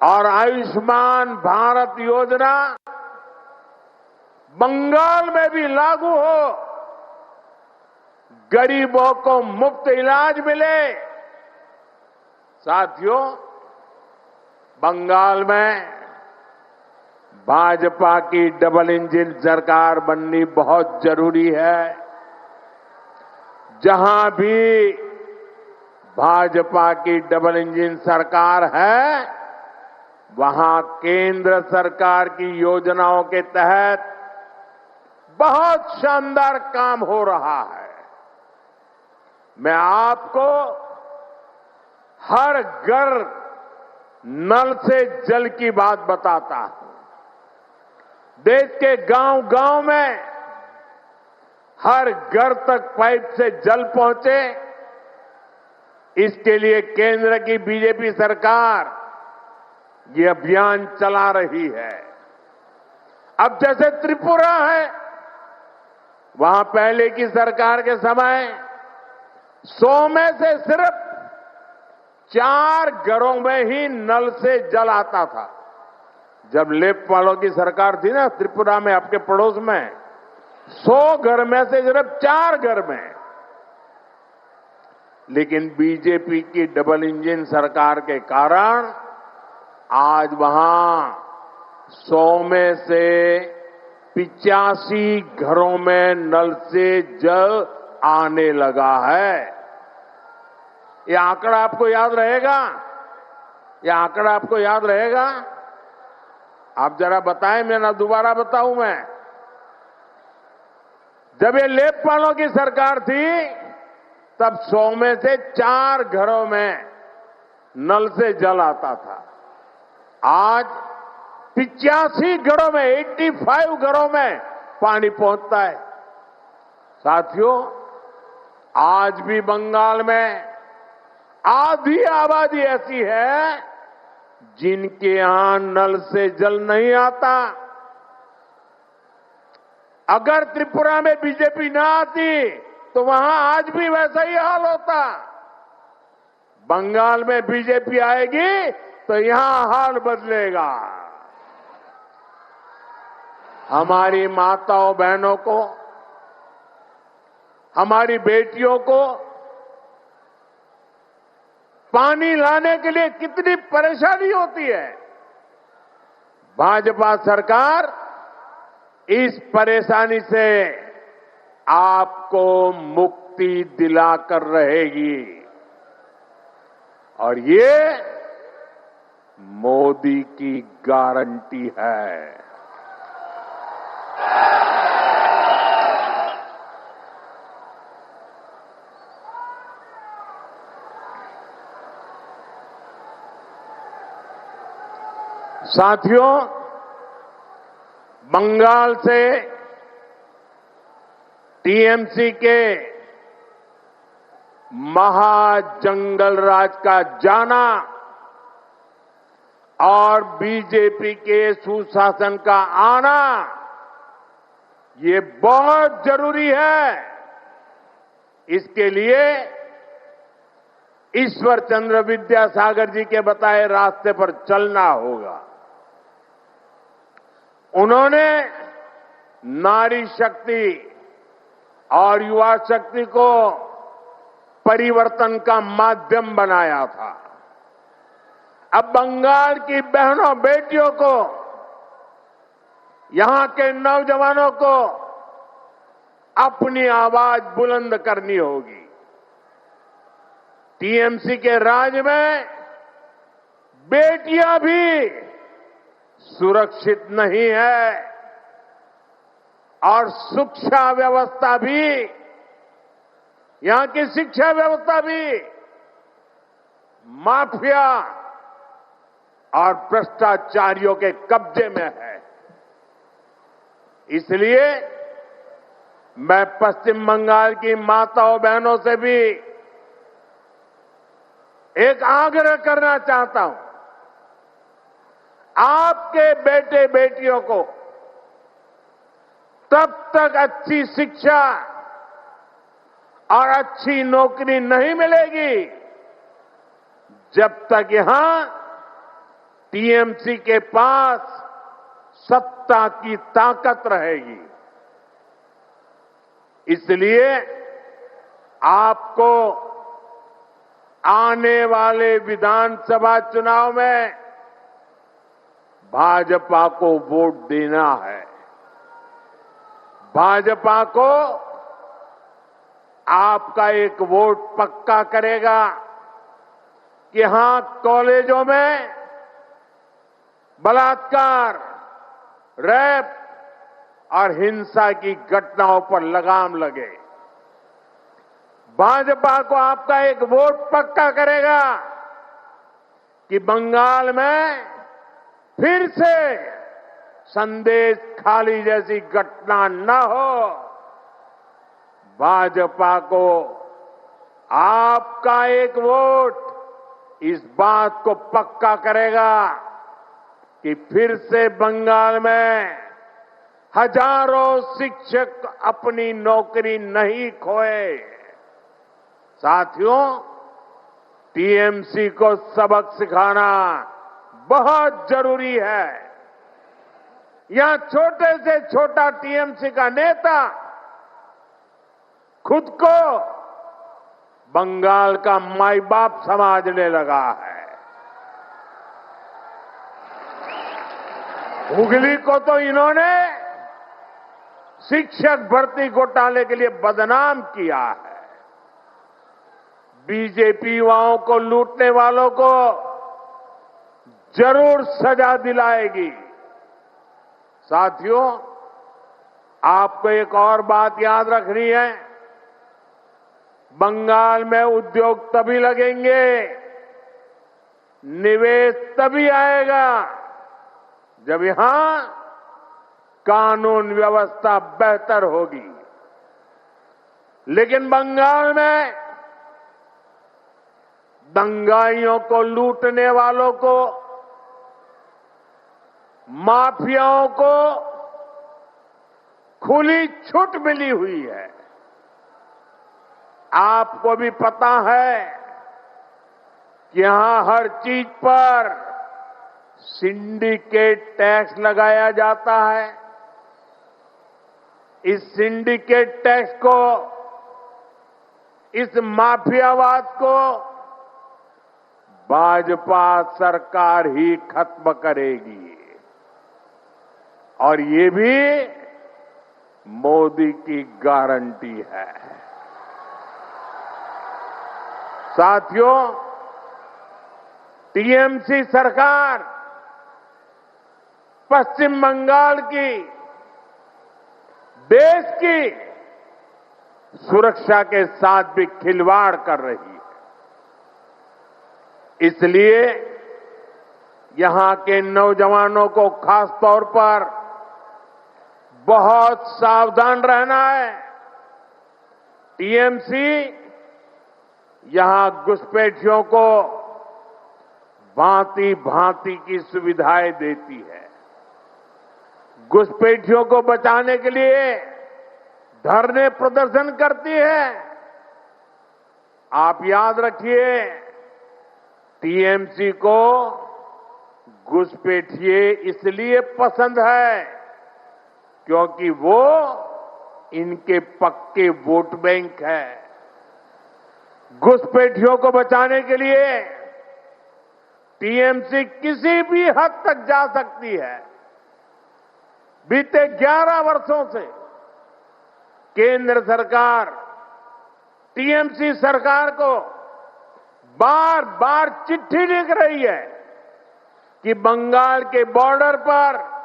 और आयुष्मान भारत योजना बंगाल में भी लागू हो, गरीबों को मुफ्त इलाज मिले। साथियों, बंगाल में भाजपा की डबल इंजन सरकार बननी बहुत जरूरी है। जहां भी भाजपा की डबल इंजन सरकार है, वहां केंद्र सरकार की योजनाओं के तहत बहुत शानदार काम हो रहा है। मैं आपको हर घर नल से जल की बात बताता हूं। देश के गांव-गांव में हर घर तक पाइप से जल पहुंचे, इसके लिए केंद्र की बीजेपी सरकार ये अभियान चला रही है। अब जैसे त्रिपुरा है, वहां पहले की सरकार के समय 100 में से सिर्फ 4 घरों में ही नल से जल आता था। जब लेफ्ट वालों की सरकार थी ना त्रिपुरा में, आपके पड़ोस में, 100 घर में से सिर्फ 4 घर में। लेकिन बीजेपी की डबल इंजन सरकार के कारण आज वहां 100 में से 85 घरों में नल से जल आने लगा है। ये आंकड़ा आपको याद रहेगा? ये आंकड़ा आपको याद रहेगा? आप जरा बताएं, मैं ना दोबारा बताऊं मैं। जब ये लेफ्ट वालों की सरकार थी, तब 100 में से 4 घरों में नल से जल आता था। आज 85 घरों में, 85 घरों में पानी पहुंचता है। साथियों, आज भी बंगाल में आधी आबादी ऐसी है जिनके यहां नल से जल नहीं आता। अगर त्रिपुरा में बीजेपी ना आती तो वहां आज भी वैसा ही हाल होता। बंगाल में बीजेपी आएगी तो यहां हाल बदलेगा। हमारी माताओं बहनों को, हमारी बेटियों को पानी लाने के लिए कितनी परेशानी होती है। भाजपा सरकार इस परेशानी से आपको मुक्ति दिलाकर रहेगी और ये मोदी की गारंटी है। साथियों, बंगाल से टीएमसी के महाजंगल राज का जाना और बीजेपी के सुशासन का आना, ये बहुत जरूरी है। इसके लिए ईश्वर चंद्र विद्यासागर जी के बताए रास्ते पर चलना होगा। उन्होंने नारी शक्ति और युवा शक्ति को परिवर्तन का माध्यम बनाया था। अब बंगाल की बहनों बेटियों को, यहां के नौजवानों को अपनी आवाज बुलंद करनी होगी। टीएमसी के राज में बेटियां भी सुरक्षित नहीं है और शिक्षा व्यवस्था भी, यहां की शिक्षा व्यवस्था भी माफिया और भ्रष्टाचारियों के कब्जे में है। इसलिए मैं पश्चिम बंगाल की माताओं बहनों से भी एक आग्रह करना चाहता हूं। आपके बेटे बेटियों को तब तक अच्छी शिक्षा और अच्छी नौकरी नहीं मिलेगी जब तक यहां टीएमसी के पास सत्ता की ताकत रहेगी। इसलिए आपको आने वाले विधानसभा चुनाव में भाजपा को वोट देना है। भाजपा को आपका एक वोट पक्का करेगा कि हां, कॉलेजों में बलात्कार, रेप और हिंसा की घटनाओं पर लगाम लगे। भाजपा को आपका एक वोट पक्का करेगा कि बंगाल में फिर से संदेश खाली जैसी घटना न हो। भाजपा को आपका एक वोट इस बात को पक्का करेगा कि फिर से बंगाल में हजारों शिक्षक अपनी नौकरी नहीं खोए। साथियों, टीएमसी को सबक सिखाना बहुत जरूरी है। यहां छोटे से छोटा टीएमसी का नेता खुद को बंगाल का माई बाप समझने लगा है। हुगली को तो इन्होंने शिक्षक भर्ती घोटाले के लिए बदनाम किया है। बीजेपी युवाओं को लूटने वालों को जरूर सजा दिलाएगी। साथियों, आपको एक और बात याद रखनी है। बंगाल में उद्योग तभी लगेंगे, निवेश तभी आएगा जब यहां कानून व्यवस्था बेहतर होगी। लेकिन बंगाल में दंगाइयों को लूटने वालों को, माफियाओं को खुली छूट मिली हुई है। आपको भी पता है कि यहां हर चीज पर सिंडिकेट टैक्स लगाया जाता है। इस सिंडिकेट टैक्स को, इस माफियावाद को भाजपा सरकार ही खत्म करेगी। और ये भी मोदी की गारंटी है। साथियों, टीएमसी सरकार पश्चिम बंगाल की, देश की सुरक्षा के साथ भी खिलवाड़ कर रही है। इसलिए यहां के नौजवानों को खास तौर पर बहुत सावधान रहना है। टीएमसी यहां घुसपैठियों को भांति भांति की सुविधाएं देती है। घुसपैठियों को बचाने के लिए धरने प्रदर्शन करती है। आप याद रखिए, टीएमसी को घुसपैठिए इसलिए पसंद है क्योंकि वो इनके पक्के वोट बैंक है। घुसपैठियों को बचाने के लिए टीएमसी किसी भी हद तक जा सकती है। बीते 11 वर्षों से केंद्र सरकार टीएमसी सरकार को बार बार चिट्ठी लिख रही है कि बंगाल के बॉर्डर पर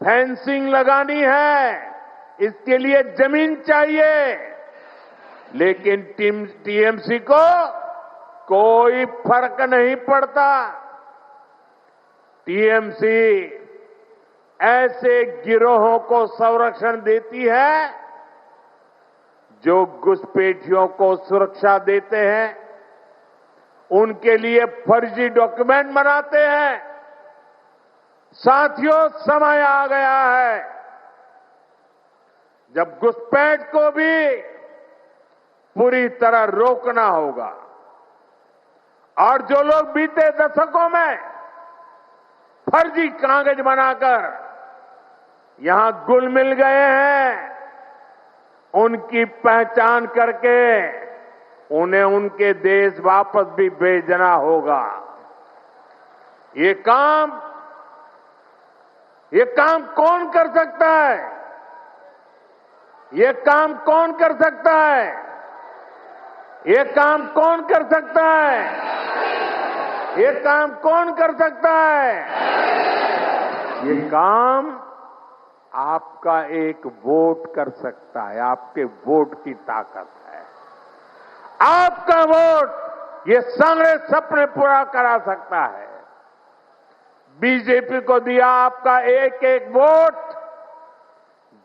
फेंसिंग लगानी है, इसके लिए जमीन चाहिए। लेकिन टीएमसी को कोई फर्क नहीं पड़ता। टीएमसी ऐसे गिरोहों को संरक्षण देती है जो घुसपैठियों को सुरक्षा देते हैं, उनके लिए फर्जी डॉक्यूमेंट बनाते हैं। साथियों, समय आ गया है जब घुसपैठ को भी पूरी तरह रोकना होगा। और जो लोग बीते दशकों में फर्जी कागज बनाकर यहां घुल मिल गए हैं, उनकी पहचान करके उन्हें उनके देश वापस भी भेजना होगा। ये काम कौन कर सकता है? ये काम कौन कर सकता है? ये काम कौन कर सकता है? ये काम कौन कर सकता है? ये काम आपका एक वोट कर सकता है। आपके वोट की ताकत है। आपका वोट ये सारे सपने पूरा करा सकता है। बीजेपी को दिया आपका एक एक वोट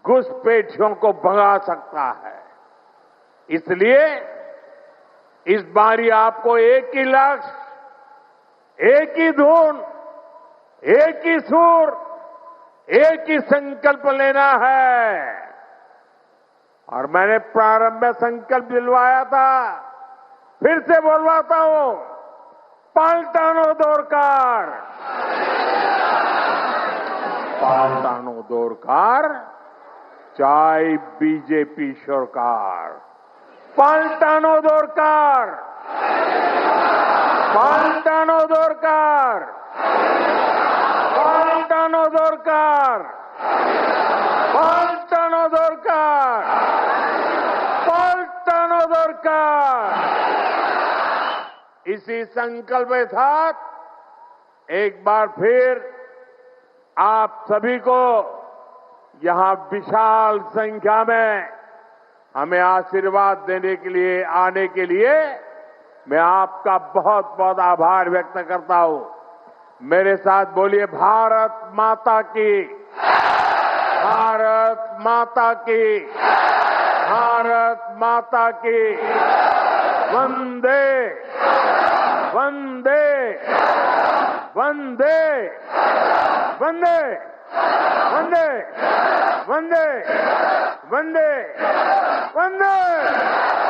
घुसपैठियों को भगा सकता है। इसलिए इस बारी आपको एक ही लक्ष्य, एक ही धुन, एक ही सुर, एक ही संकल्प लेना है। और मैंने प्रारंभ में संकल्प दिलवाया था, फिर से बोलवाता हूं, पाल्टानो दरकार, पाल्टानो दरकार, चाहे बीजेपी सरकार, पाल्टानो दरकार, पाल्टानो दरकार, पाल्टानो दरकार, पाल्टानो दरकार, पाल्टानो दरकार। इसी संकल्प के साथ एक बार फिर आप सभी को यहां विशाल संख्या में हमें आशीर्वाद देने के लिए, आने के लिए मैं आपका बहुत बहुत आभार व्यक्त करता हूं। मेरे साथ बोलिए, भारत माता की, भारत माता की, भारत माता की, वंदे वंदे वंदे वंदे वंदे वंदे वंदे वंदे।